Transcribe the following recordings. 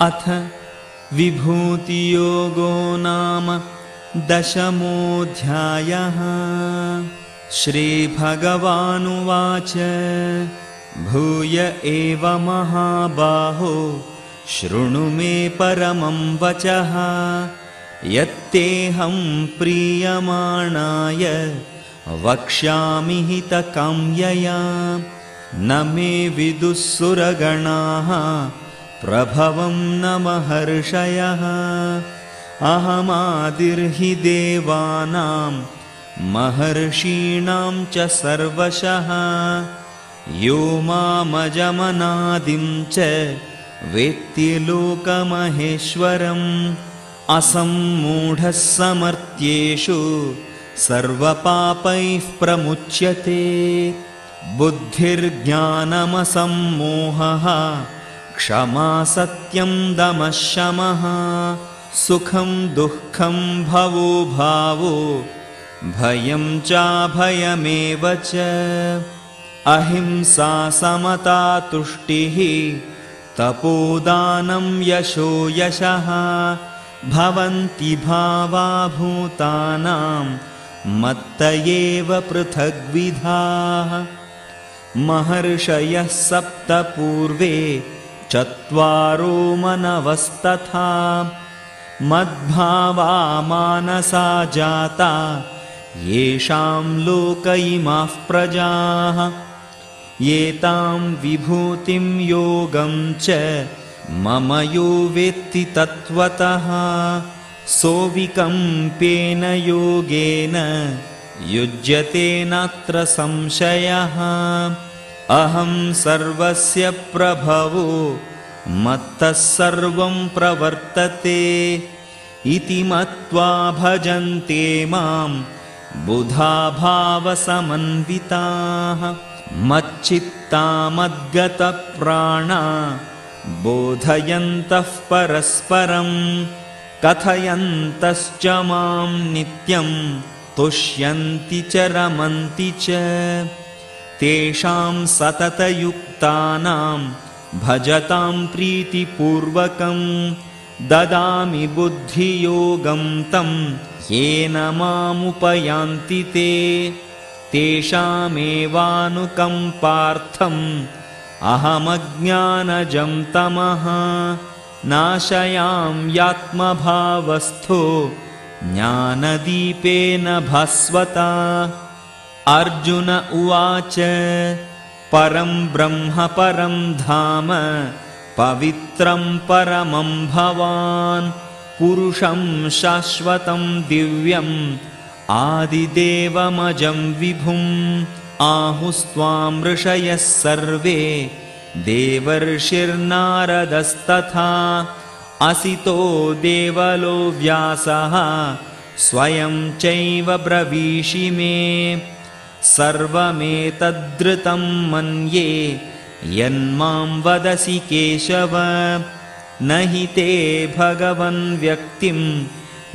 अथ विभूतियोगो नाम दशमोऽध्यायः। श्रीभगवानुवाच भूय एव महाबाहो शृणु मे परमं वचः यत्तेऽहं प्रीयमाणाय वक्ष्यामि हितकाम्यया। न मे विदुःसुरगणाः प्रभवं न महर्षयः। अहमादिर्हि देवानां महर्षीणां च सर्वशः। यो मामजमनादिं च वेत्ति लोकमहेश्वरम्। असम्मूढः समर्थ्येषु सर्वपापैः प्रमुच्यते। बुद्धिर्ज्ञानमसम्मोहः क्षमा सत्यं दमः शमः। सुखं दुःखं भवो भावो भयं चाभयमेव च। अहिंसा समता तुष्टिः तपोदानं यशो यशः। भवन्ति भावा भूतानां मत्त एव पृथग्विधाः। महर्षयः सप्त पूर्वे चत्वारो मनवस्तथा। मद्भावा मानसा जाता येषां लोक इमाः प्रजाः। एतां विभूतिं योगं च मम यो वेत्ति तत्त्वतः। सोऽविकम्पेन योगेन युज्यते नात्र संशयः। अहं सर्वस्य प्रभवो मत्तः सर्वं प्रवर्तते इति मत्वा भजन्ते मां बुधा भावसमन्विताः। मच्चित्ता मद्गतप्राणा बोधयन्तः परस्परं कथयन्तश्च मां नित्यं तुष्यन्ति च रमन्ति च। तेषां सततयुक्तानां भजतां प्रीतिपूर्वकं ददामि बुद्धियोगं तं येन मामुपयान्ति ते। तेषामेवानुकम्पार्थम् अहमज्ञानजं तमः नाशयाम्यात्मभावस्थो ज्ञानदीपेन भास्वता। अर्जुन उवाच परं ब्रह्म परं धाम पवित्रं परमं भवान्। पुरुषं शाश्वतं दिव्यम् आदिदेवमजं विभुम्। आहुस्त्वां ऋषयः सर्वे देवर्षिर्नारदस्तथा। असितो देवलो व्यासः स्वयं चैव ब्रवीषि मे। सर्वमेतद्धृतं मन्ये यन्मां वदसि केशव। न हि ते भगवन् व्यक्तिं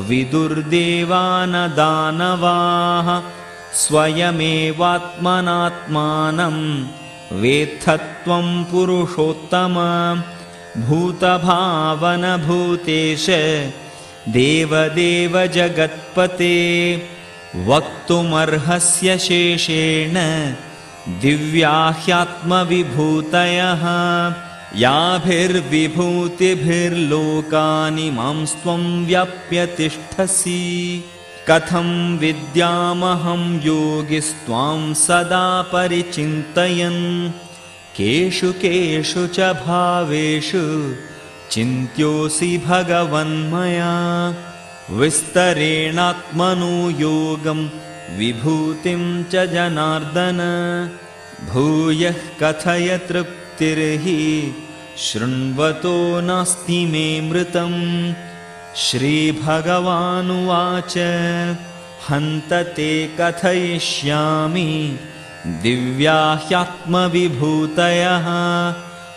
विदुर्देवान् दानवाः। स्वयमेवात्मनात्मानं वेत्थत्वं पुरुषोत्तम। भूतभावन भूतेश देवदेव जगत्पते। वक्तुमर्हस्य शेषेण दिव्या ह्यात्मविभूतयः। याभिर्विभूतिभिर्लोकानि मांस्त्वं व्याप्य तिष्ठसि। कथं विद्यामहं योगिस्त्वां सदा परिचिन्तयन्। केषु केषु च भावेषु चिन्त्योऽसि भगवन्मया। विस्तरेणात्मनो योगं विभूतिं च जनार्दन। भूयः कथय तृप्तिर्हि शृण्वतो नास्ति मे मृतम्। श्रीभगवानुवाच हन्त ते कथयिष्यामि दिव्या ह्यात्मविभूतयः।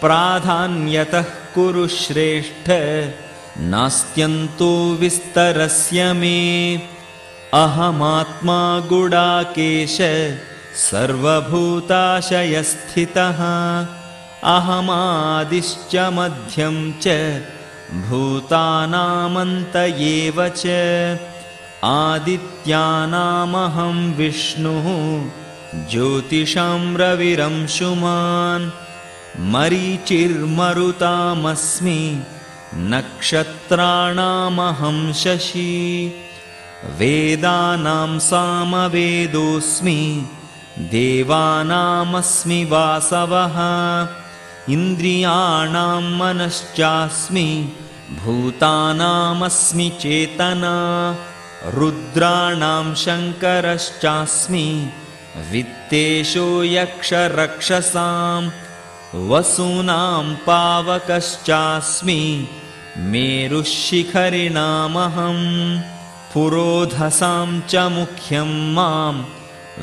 प्राधान्यतः कुरु श्रेष्ठ नास्त्यन्तो विस्तरस्य मे। अहमात्मा गुडाकेश सर्वभूताशयस्थितः। अहमादिश्च मध्यं च भूतानामन्त एव च आदित्यानामहं विष्णुः ज्योतिषां रविरंशुमान् मरीचिर्मरुतामस्मि नक्षत्राणामहं शशि वेदानां सामवेदोऽस्मि देवानामस्मि वासवः इन्द्रियाणां मनश्चास्मि भूतानामस्मि चेतना रुद्राणां शङ्करश्चास्मि वित्तेषो यक्षरक्षसां वसूनां पावकश्चास्मि मेरुशिखरिणामहं पुरोधसां च मुख्यं मां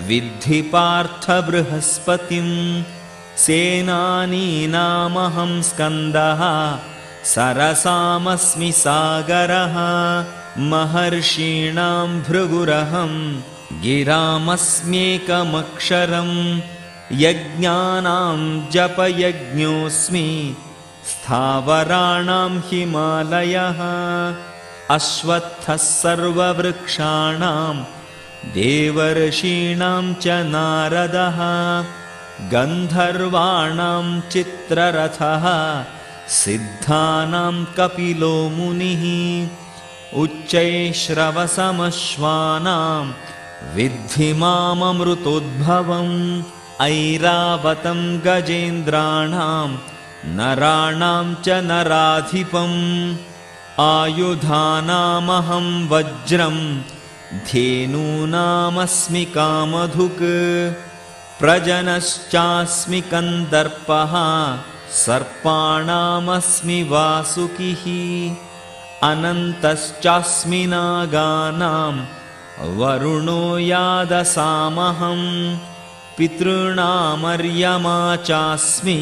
विद्धि पार्थ बृहस्पतिं सेनानीनामहं स्कन्दः सरसामस्मि सागरः महर्षीणां भृगुरहं गिरामस्म्येकमक्षरं यज्ञानां जपयज्ञोऽस्मि स्थावराणां हिमालयः अश्वत्थः सर्ववृक्षाणां देवर्षीणां च नारदः गन्धर्वाणां चित्ररथः सिद्धानां कपिलो मुनिः उच्चैश्रवसमश्वानां विद्धि माममृतोद्भवम् ऐरावतं गजेन्द्राणां नराणां च नराधिपम् आयुधानामहं वज्रं धेनूनामस्मि कामधुक् प्रजनश्चास्मि कन्दर्पः सर्पाणामस्मि वासुकिः अनन्तश्चास्मि नागानां वरुणो यादसामहं पितॄणामर्यमा चास्मि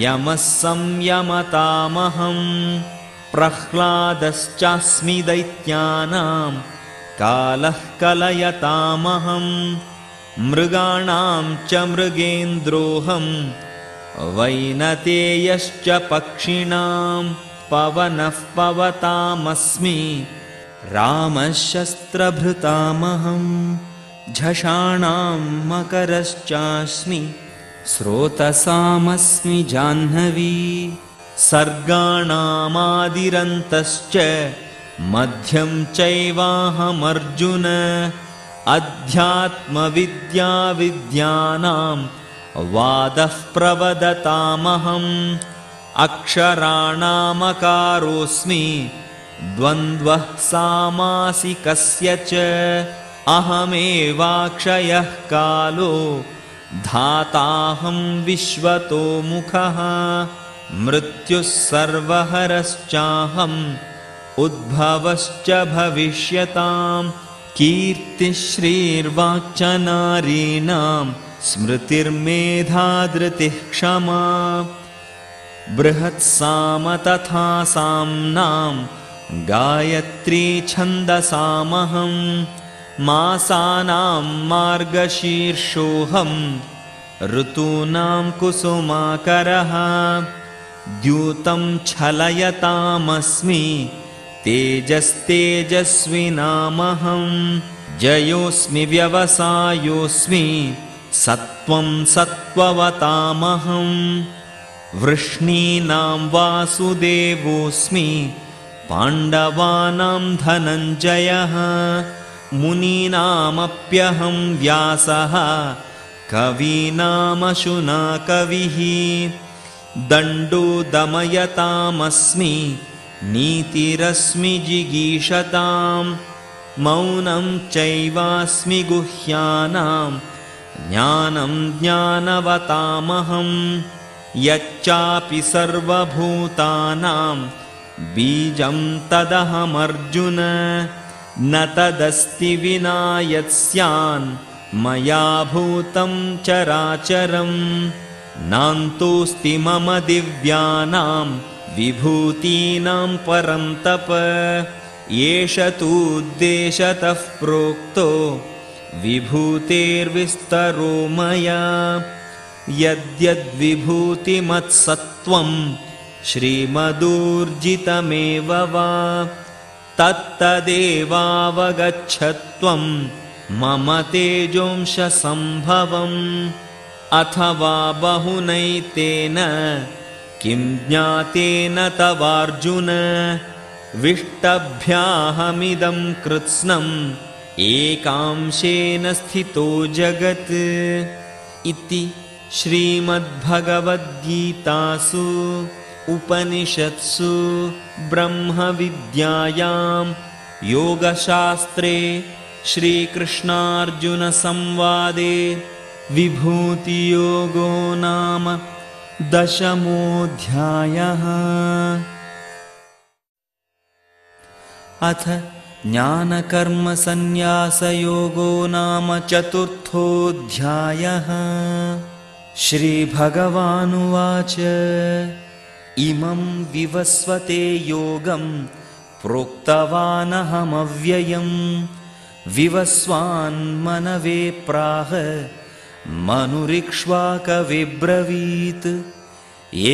यमः संयमतामहं प्रह्लादश्चास्मि दैत्यानां कालः कलयतामहं मृगाणां च मृगेन्द्रोऽहं वैनतेयश्च पक्षिणां पवनः पवतामस्मि रामः शस्त्रभृतामहं झषाणां मकरश्चास्मि स्रोतसामस्मि जाह्नवी सर्गाणामादिरन्तश्च मध्यं चैवाहमर्जुन अध्यात्मविद्याविद्यानां वादः प्रवदतामहम् अक्षराणामकारोऽस्मि द्वन्द्वः सामासिकस्य च अहमेवाक्षयः कालो धाताहं विश्वतो मुखः मृत्युः सर्वहरश्चाहम् उद्भवश्च भविष्यताम् कीर्तिश्रीर्वाक्च नारीणां स्मृतिर्मेधा धृतिः क्षमा बृहत्साम तथा साम्नां गायत्री छन्दसामहं मासानां मार्गशीर्षोऽहं ऋतूनां कुसुमाकरः द्यूतं छलयतामस्मि तेजस्तेजस्विनामहं जयोऽस्मि व्यवसायोऽस्मि सत्त्वं सत्त्ववतामहं वृष्णीनां वासुदेवोऽस्मि पाण्डवानां धनञ्जयः मुनीनामप्यहं व्यासः कवीनामशुना कविः दण्डो दमयतामस्मि नीतिरस्मि जिगीषतां मौनं चैवास्मि गुह्यानां ज्ञानं ज्ञानवतामहं यच्चापि सर्वभूतानां बीजं तदहमर्जुन न तदस्ति विना यत्स्यान् मया भूतं चराचरं नान्तोऽस्ति मम दिव्यानां विभूतीनां परन्तप एष तूद्देशतः प्रोक्तो विभूतेर्विस्तरो मया यद्यद्विभूतिमत्सत्त्वं श्रीमदूर्जितमेव वा तत्तदेवावगच्छत्वं मम तेजोंशसम्भवम् अथवा बहुनैतेन किं ज्ञातेन तवार्जुन विष्टभ्याहमिदं कृत्स्नम् एकांशेन स्थितो जगत् इति श्रीमद्भगवद्गीतासु उपनिषत्सु ब्रह्मविद्यायां योगशास्त्रे श्रीकृष्णार्जुनसंवादे विभूतियोगो नाम 10मोऽध्यायः। अथ ज्ञानकर्मसन्न्यासयोगो नाम 4थोऽध्यायः। श्रीभगवानुवाच इमं विवस्वते योगं प्रोक्तवानहमव्ययं विवस्वान्मनवे प्राह मनुरिक्ष्वाकविब्रवीत्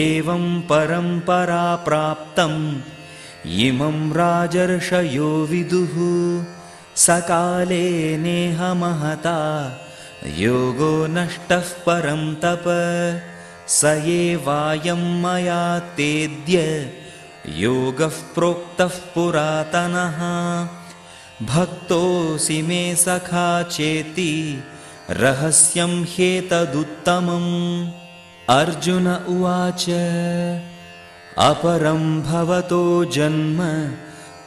एवं परम्परा प्राप्तम् इमं राजर्षयो विदुः सकाले नेह महता योगो नष्टः परं तप स एवायं मया तेद्य योगः प्रोक्तः पुरातनः भक्तोऽसि मे सखा चेति रहस्यं ह्येतदुत्तमम्। अर्जुन उवाच अपरं भवतो जन्म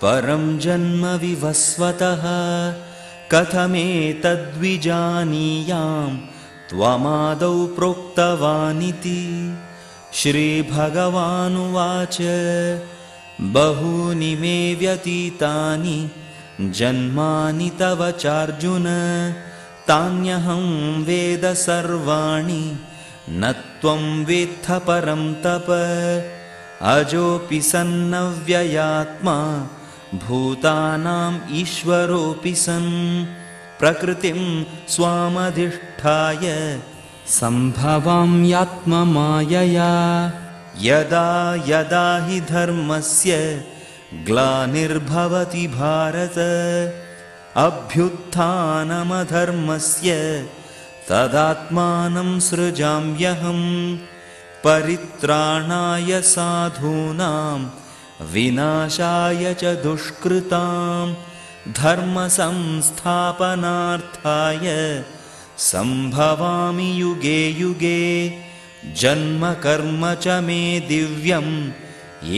परं जन्म विवस्वतः कथमेतद्विजानीयां त्वमादौ प्रोक्तवानिति। श्रीभगवानुवाच बहूनि मे व्यतीतानि जन्मानि तव चार्जुन तान्यहं वेद सर्वाणि न त्वं वेत्थ परं तप अजोऽपि सन्नव्ययात्मा भूतानाम् ईश्वरोऽपि सन् प्रकृतिं स्वामधिष्ठाय सम्भवाम्यात्ममायया यदा यदा हि धर्मस्य ग्लानिर्भवति भारत अभ्युत्थानमधर्मस्य तदात्मानं सृजाम्यहम् परित्राणाय साधूनां विनाशाय च दुष्कृतां धर्मसंस्थापनार्थाय सम्भवामि युगे युगे जन्म कर्म च मे दिव्यम्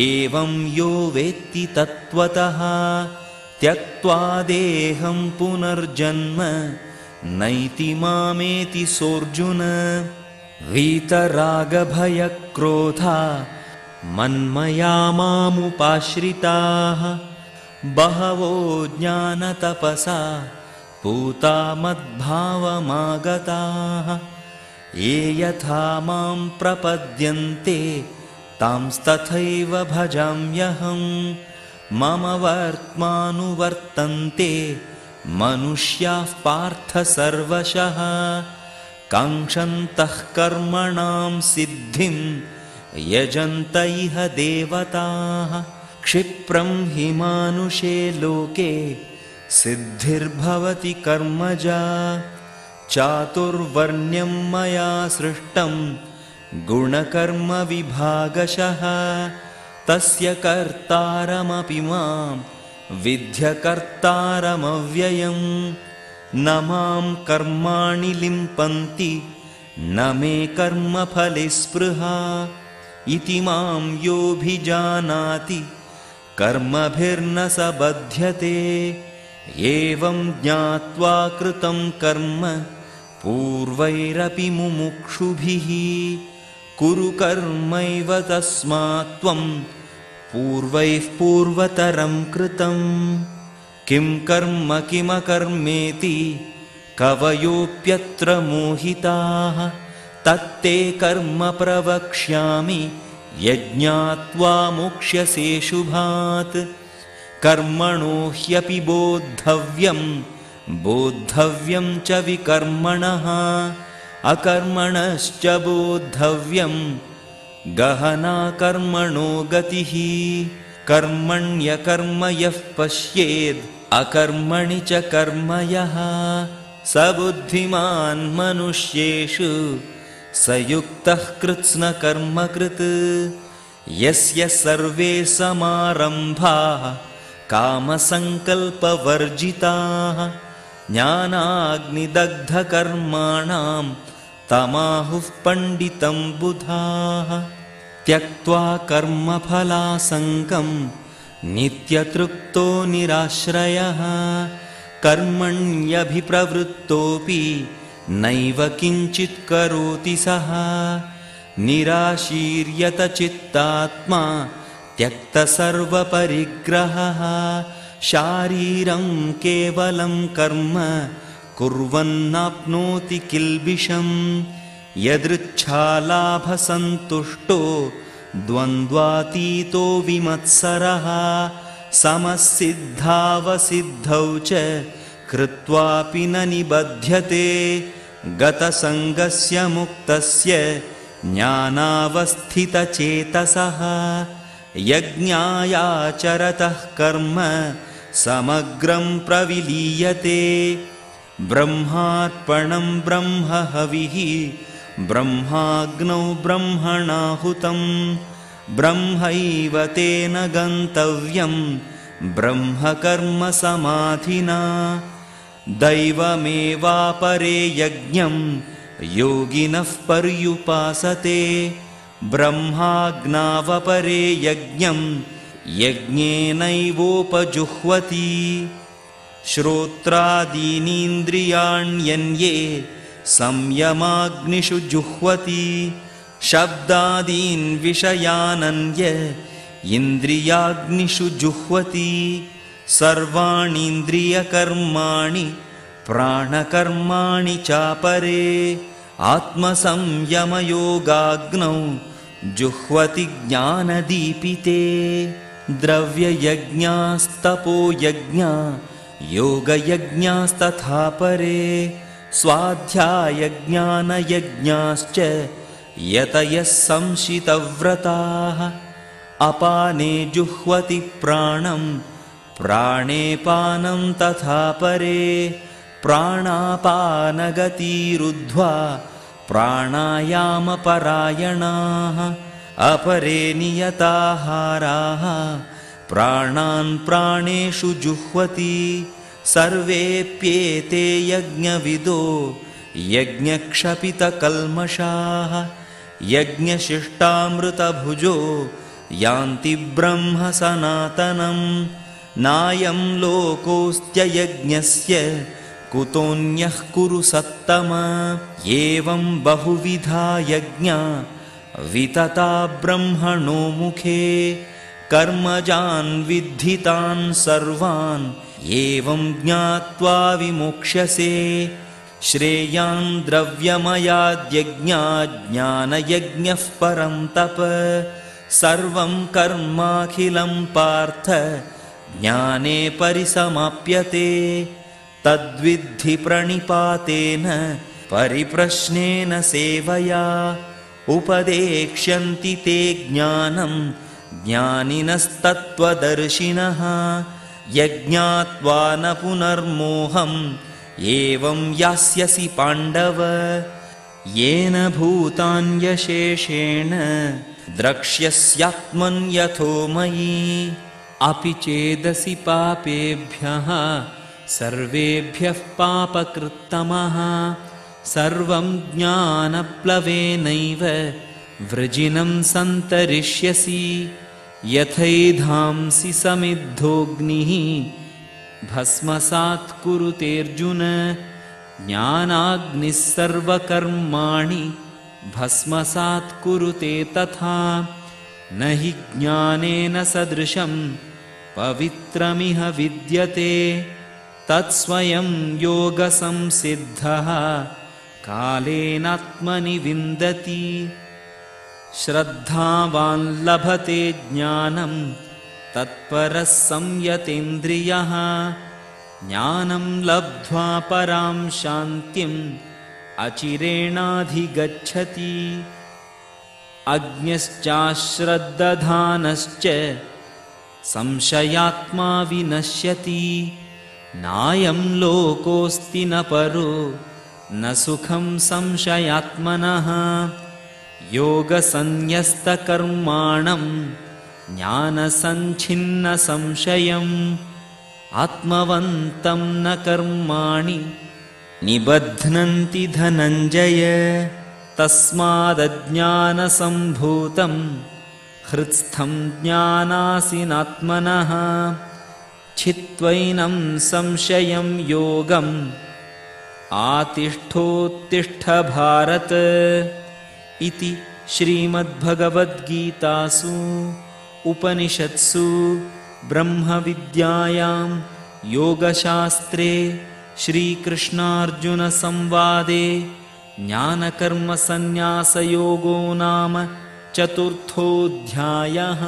एवं यो वेत्ति तत्त्वतः त्यक्त्वा देहं पुनर्जन्म नैति मामेति सोऽर्जुन। वीतरागभयक्रोधा मन्मया मामुपाश्रिताः बहवो ज्ञानतपसा पूता मद्भावमागताः ये यथा मां प्रपद्यन्ते तांस्तथैव भजाम्यहं मम वर्त्मानुवर्तन्ते मनुष्याः पार्थ सर्वशः काङ्क्षन्तः कर्मणां सिद्धिं यजन्त इह देवताः क्षिप्रं हि मानुषे लोके सिद्धिर्भवति कर्मजा चातुर्वर्ण्यं मया सृष्टं गुणकर्मविभागशः तस्य कर्तारमपि मां विद्यकर्तारमव्ययम् न मां कर्माणि लिम्पन्ति न मे कर्मफले स्पृहा इति मां योऽभिजानाति कर्मभिर्न स बध्यते एवं ज्ञात्वा कृतं कर्म पूर्वैरपि मुमुक्षुभिः कुरु कर्मैव तस्मात् त्वं पूर्वैः पूर्वतरं कृतं किं कर्म किमकर्मेति कवयोऽप्यत्र मोहिताः तत्ते कर्म प्रवक्ष्यामि यज्ञात्वा मोक्ष्यसे शुभात् कर्मणो ह्यपि बोद्धव्यं च विकर्मणः अकर्मणश्च बोद्धव्यं गहना कर्मणो गतिः कर्मण्यकर्म यः पश्येद् अकर्मणि च कर्म यः स बुद्धिमान् मनुष्येषु स युक्तः कृत्स्नकर्मकृत् यस्य सर्वे समारम्भाः कामसङ्कल्पवर्जिताः ज्ञानाग्निदग्धकर्माणां तमाहुः पण्डितं बुधाः त्यक्त्वा कर्मफलासङ्गं नित्यतृप्तो निराश्रयः कर्मण्यभिप्रवृत्तोऽपि नैव किञ्चित् करोति सः निराशीर्यतचित्तात्मा त्यक्तसर्वपरिग्रहः शारीरं केवलं कर्म कुर्वन्नाप्नोति किल्बिषम् यदृच्छालाभसन्तुष्टो द्वन्द्वातीतो विमत्सरः समसिद्धावसिद्धौ च कृत्वापि न निबध्यते गतसङ्गस्य मुक्तस्य ज्ञानावस्थितचेतसः यज्ञायाचरतः कर्म समग्रं प्रविलीयते ब्रह्मार्पणं ब्रह्महविः ब्रह्माग्नौ ब्रह्मणाहुतं ब्रह्मैव तेन गन्तव्यं ब्रह्मकर्मसमाधिना दैवमेवापरे यज्ञं योगिनः पर्युपासते ब्रह्माग्नावपरे यज्ञं यज्ञेनैवोपजुह्वति श्रोत्रादीनीन्द्रियाण्यन्ये संयमाग्निषु जुह्वति शब्दादीन् विषयानन्य इन्द्रियाग्निषु जुह्वति सर्वाणीन्द्रियकर्माणि प्राणकर्माणि चापरे आत्मसंयमयोगाग्नौ जुह्वति ज्ञानदीपिते द्रव्ययज्ञास्तपोयज्ञा योगयज्ञास्तथा परे स्वाध्यायज्ञानयज्ञाश्च यतयः संशितव्रताः अपाने जुह्वति प्राणं प्राणे पानं तथा परे प्राणापानगतिरुद्ध्वा प्राणायामपरायणाः अपरे नियताहाराः प्राणान् प्राणेषु जुह्वति सर्वेऽप्येते यज्ञविदो यज्ञक्षपितकल्मषाः यज्ञशिष्टामृतभुजो यान्ति ब्रह्म सनातनं नायं लोकोऽस्त्ययज्ञस्य कुतोऽन्यः कुरु सत्तम एवं बहुविधा यज्ञा वितता ब्रह्मणो मुखे कर्मजान् विद्धितान् सर्वान् एवं ज्ञात्वा विमोक्ष्यसे श्रेयान् द्रव्यमयाद्यज्ञात् ज्ञानयज्ञः परं तप सर्वं कर्माखिलं पार्थ ज्ञाने परिसमाप्यते तद्विद्धि प्रणिपातेन परिप्रश्नेन सेवया उपदेक्ष्यन्ति ते ज्ञानं ज्ञानिनस्तत्त्वदर्शिनः यज्ञात्वा न पुनर्मोहम् एवं यास्यसि पाण्डव येन भूतान्यशेषेण द्रक्ष्यस्यात्मन्यथो मयि अपि चेदसि पापेभ्यः सर्वेभ्यः पापकृत्तमः सर्वं ज्ञानप्लवेनैव वृजिनं सन्तरिष्यसि यथैधांसि समिद्धोऽग्निः भस्मसात् कुरुतेऽर्जुन ज्ञानाग्निः सर्वकर्माणि भस्मसात् कुरुते तथा न हि ज्ञानेन सदृशं पवित्रमिह विद्यते तत्स्वयं योगसंसिद्धः कालेनात्मनि विन्दति श्रद्धावान् लभते ज्ञानं तत्परः संयतेन्द्रियः ज्ञानं लब्ध्वा परां शान्तिम् अचिरेणाधिगच्छति अज्ञश्चाश्रद्दधानश्च संशयात्मा विनश्यति नायं लोकोऽस्ति न परो न सुखं संशयात्मनः योगसन्न्यस्तकर्माणं ज्ञानसञ्छिन्नसंशयम् आत्मवन्तं न कर्माणि निबध्नन्ति धनञ्जय तस्मादज्ञानसम्भूतं हृत्स्थं ज्ञानासीनात्मनः छित्त्वैनं संशयं योगम् आतिष्ठोत्तिष्ठ भारत इति श्रीमद्भगवद्गीतासु उपनिषत्सु ब्रह्मविद्यायां योगशास्त्रे श्रीकृष्णार्जुनसंवादे ज्ञानकर्मसन्न्यासयोगो नाम चतुर्थोऽध्यायः।